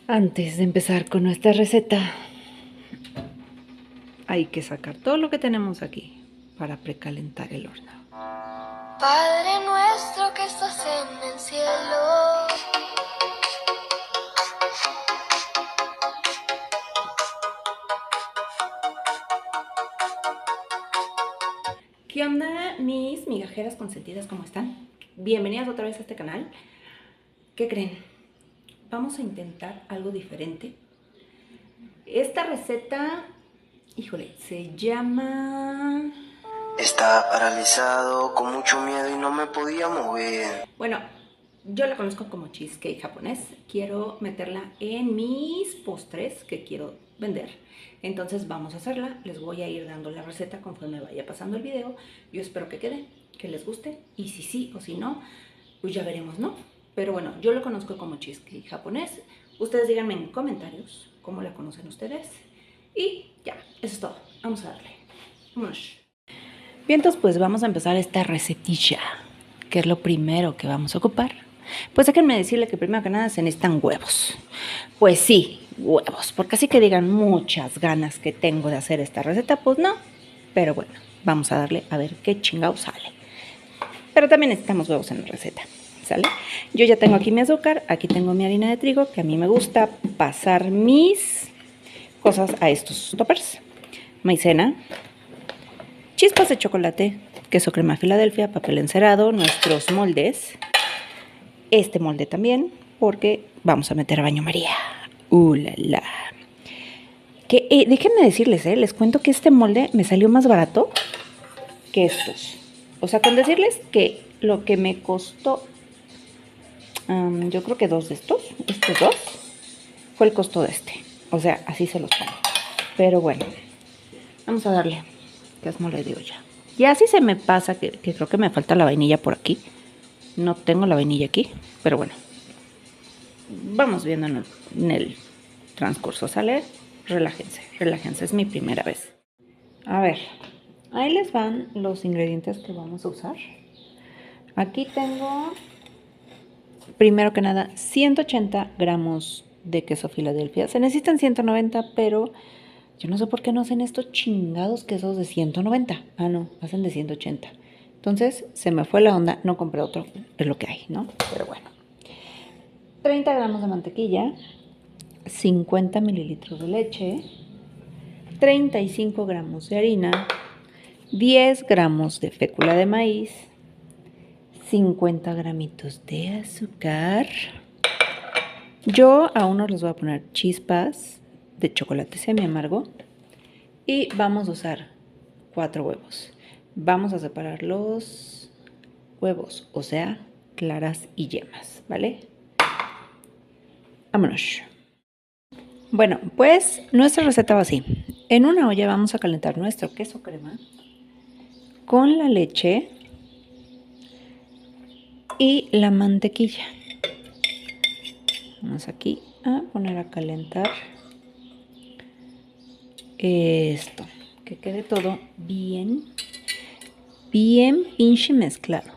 Antes de empezar con nuestra receta, hay que sacar todo lo que tenemos aquí para precalentar el horno. Padre nuestro que estás en el cielo. ¿Qué onda, mis migajeras consentidas? ¿Cómo están? Bienvenidas otra vez a este canal. ¿Qué creen? Vamos a intentar algo diferente. Esta receta, híjole, se llama... Estaba paralizado, con mucho miedo y no me podía mover. Bueno, yo la conozco como cheesecake japonés. Quiero meterla en mis postres que quiero vender. Entonces vamos a hacerla. Les voy a ir dando la receta conforme vaya pasando el video. Yo espero que quede, que les guste. Y si sí o si no, pues ya veremos, ¿no? Pero bueno, yo lo conozco como cheesecake japonés. Ustedes díganme en comentarios cómo la conocen ustedes. Y ya, eso es todo. Vamos a darle. Vámonos. Bien, entonces pues vamos a empezar esta recetilla. ¿Qué es lo primero que vamos a ocupar? Pues déjenme decirle que primero que nada se necesitan huevos. Pues sí, huevos, porque así que digan muchas ganas que tengo de hacer esta receta, pues no. Pero bueno, vamos a darle a ver qué chingado sale. Pero también necesitamos huevos en la receta, ¿sale? Yo ya tengo aquí mi azúcar, aquí tengo mi harina de trigo, que a mí me gusta pasar mis cosas a estos toppers. Maicena, chispas de chocolate, queso crema Filadelfia, papel encerado, nuestros moldes. Este molde también, porque vamos a meter a baño María. La, la. Que, déjenme decirles, les cuento que este molde me salió más barato que estos. O sea, con decirles que lo que me costó, yo creo que dos de estos dos, fue el costo de este. O sea, así se los pongo. Pero bueno, vamos a darle, que es molde de olla. Y así se me pasa, que creo que me falta la vainilla por aquí. No tengo la vainilla aquí, pero bueno. Vamos viendo en el transcurso, ¿sale? Relájense, relájense, es mi primera vez. A ver, ahí les van los ingredientes que vamos a usar. Aquí tengo, primero que nada, 180 gramos de queso Filadelfia. Se necesitan 190, pero yo no sé por qué no hacen estos chingados quesos de 190. Ah, no, hacen de 180. Entonces, se me fue la onda, no compré otro, es lo que hay, ¿no? Pero bueno. 30 gramos de mantequilla, 50 mililitros de leche, 35 gramos de harina, 10 gramos de fécula de maíz, 50 gramitos de azúcar. Yo a unos les voy a poner chispas de chocolate semi amargo y vamos a usar 4 huevos. Vamos a separar los huevos, o sea, claras y yemas, ¿vale? Vámonos. Bueno, pues nuestra receta va así. En una olla vamos a calentar nuestro queso crema con la leche y la mantequilla. Vamos aquí a poner a calentar esto, que quede todo bien pinche mezclado.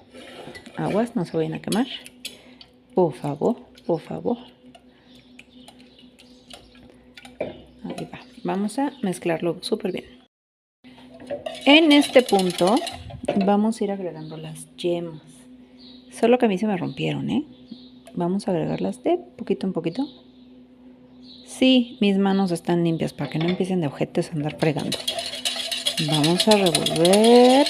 Aguas, no se vayan a quemar. Por favor, por favor. Ahí va. Vamos a mezclarlo súper bien. En este punto vamos a ir agregando las yemas. Solo que a mí se me rompieron, ¿eh? Vamos a agregarlas de poquito en poquito. Sí, mis manos están limpias para que no empiecen de ojetes a andar fregando. Vamos a revolver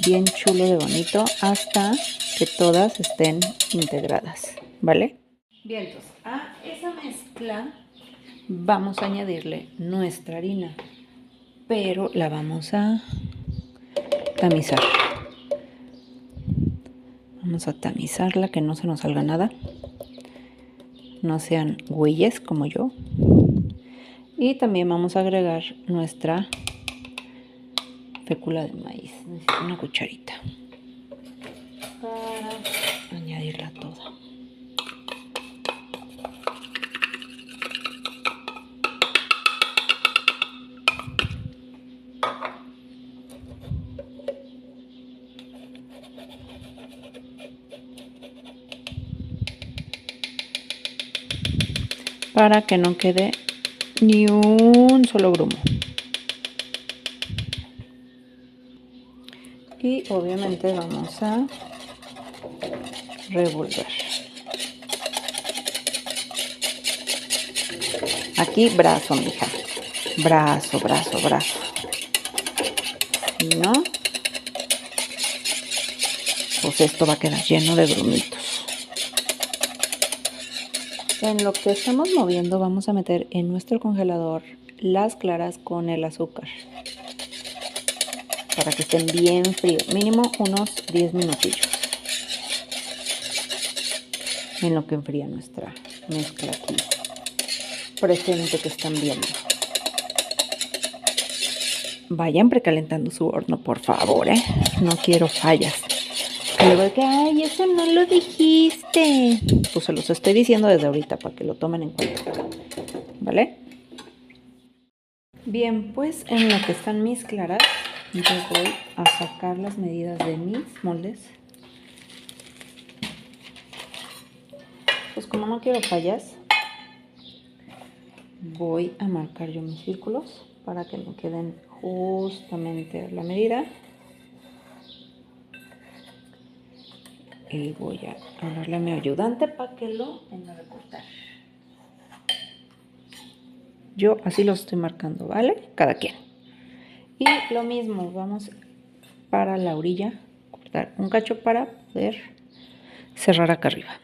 bien chulo de bonito hasta que todas estén integradas, ¿vale? Bien, entonces a esa mezcla vamos a añadirle nuestra harina, pero la vamos a tamizar. Vamos a tamizarla, que no se nos salga nada. No sean güeyes como yo. Y también vamos a agregar nuestra fécula de maíz. Necesito una cucharita para añadirla toda. para que no quede ni un solo grumo. Y obviamente vamos a revolver. Aquí brazo, mija. Brazo, brazo, brazo. Si no, pues esto va a quedar lleno de grumitos. En lo que estamos moviendo vamos a meter en nuestro congelador las claras con el azúcar para que estén bien fríos, mínimo unos 10 minutillos en lo que enfría nuestra mezcla aquí presente que están viendo. Vayan precalentando su horno, por favor, no quiero fallas. Y luego de que, ay, eso no lo dijiste. Pues se los estoy diciendo desde ahorita para que lo tomen en cuenta, ¿vale? Bien, pues en lo que están mis claras, yo voy a sacar las medidas de mis moldes. Pues como no quiero fallas, voy a marcar yo mis círculos para que me queden justamente a la medida. Y voy a hablarle a mi ayudante para que lo venga a recortar. Yo así los estoy marcando, ¿vale? Cada quien. Y lo mismo, vamos para la orilla, cortar un cacho para poder cerrar acá arriba.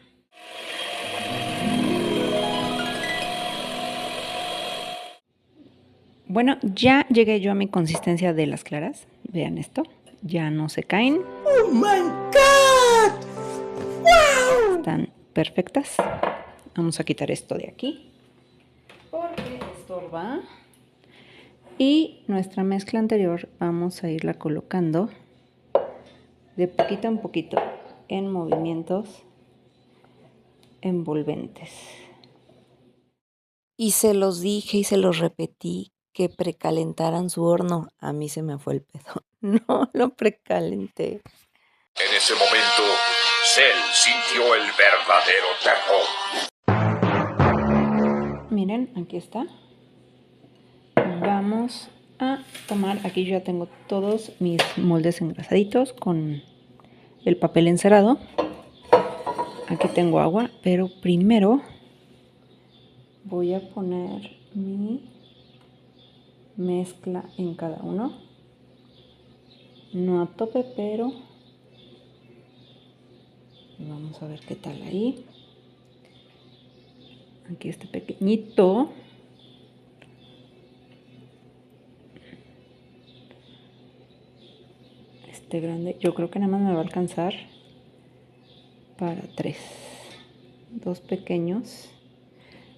Bueno, ya llegué yo a mi consistencia de las claras. Vean esto, ya no se caen. ¡Oh, my God! ¡Wow! Están perfectas. Vamos a quitar esto de aquí porque estorba. Y nuestra mezcla anterior vamos a irla colocando de poquito en poquito en movimientos envolventes. Y se los dije y se los repetí que precalentaran su horno. A mí se me fue el pedo. No lo precalenté. En ese momento, Cell sintió el verdadero terror. Miren, aquí está. Vamos a tomar, aquí yo ya tengo todos mis moldes engrasaditos con el papel encerado. Aquí tengo agua, pero primero voy a poner mi mezcla en cada uno. No a tope, pero vamos a ver qué tal ahí. Aquí este pequeñito. Este grande, yo creo que nada más me va a alcanzar para 3. 2 pequeños.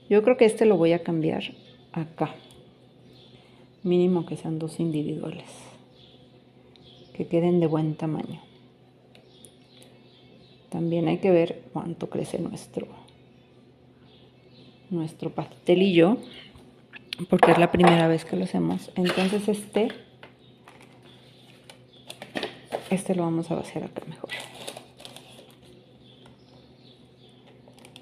Yo creo que este lo voy a cambiar acá. Mínimo que sean 2 individuales. Que queden de buen tamaño. También hay que ver cuánto crece nuestro pastelillo. Porque es la primera vez que lo hacemos. Entonces este lo vamos a vaciar acá mejor.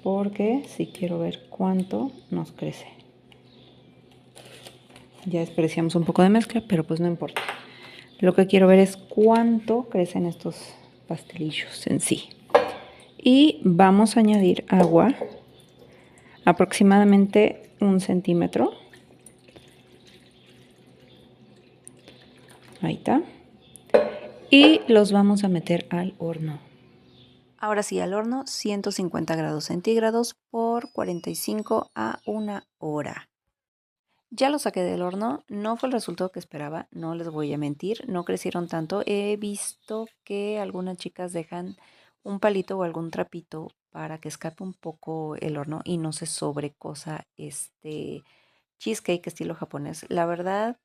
Porque si quiero ver cuánto nos crece. Ya desperdiciamos un poco de mezcla, pero pues no importa. Lo que quiero ver es cuánto crecen estos pastelillos en sí. Y vamos a añadir agua, aproximadamente 1 centímetro. Ahí está. Y los vamos a meter al horno. Ahora sí, al horno, 150 grados centígrados por 45 a 1 hora. Ya lo saqué del horno, no fue el resultado que esperaba, no les voy a mentir, no crecieron tanto. He visto que algunas chicas dejan un palito o algún trapito para que escape un poco el horno y no se sobrecosa este cheesecake estilo japonés. La verdad,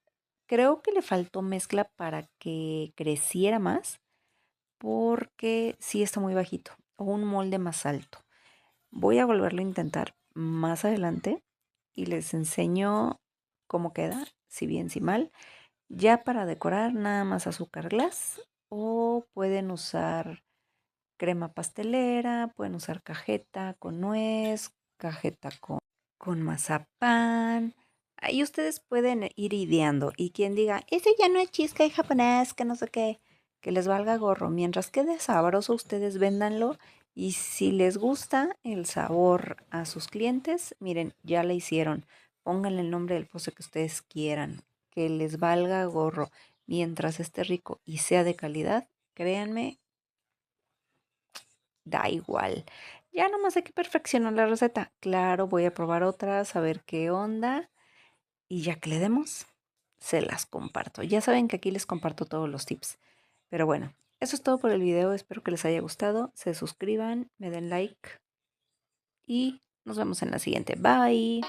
creo que le faltó mezcla para que creciera más, porque sí está muy bajito, o un molde más alto. Voy a volverlo a intentar más adelante y les enseño cómo queda, si bien si mal. Ya para decorar nada más azúcar glass, o pueden usar crema pastelera, pueden usar cajeta con nuez, cajeta con con mazapán. Ahí ustedes pueden ir ideando. Y quien diga, ese ya no es cheesecake japonés, que no sé qué, que les valga gorro. Mientras quede sabroso, ustedes véndanlo. Y si les gusta el sabor a sus clientes, miren, ya le hicieron. Pónganle el nombre del postre que ustedes quieran. Que les valga gorro. Mientras esté rico y sea de calidad, créanme, da igual. Ya nomás hay que perfeccionar la receta. Claro, voy a probar otras, a ver qué onda. Y ya que le demos, se las comparto. Ya saben que aquí les comparto todos los tips. Pero bueno, eso es todo por el video. Espero que les haya gustado. Se suscriban, me den like y nos vemos en la siguiente. Bye.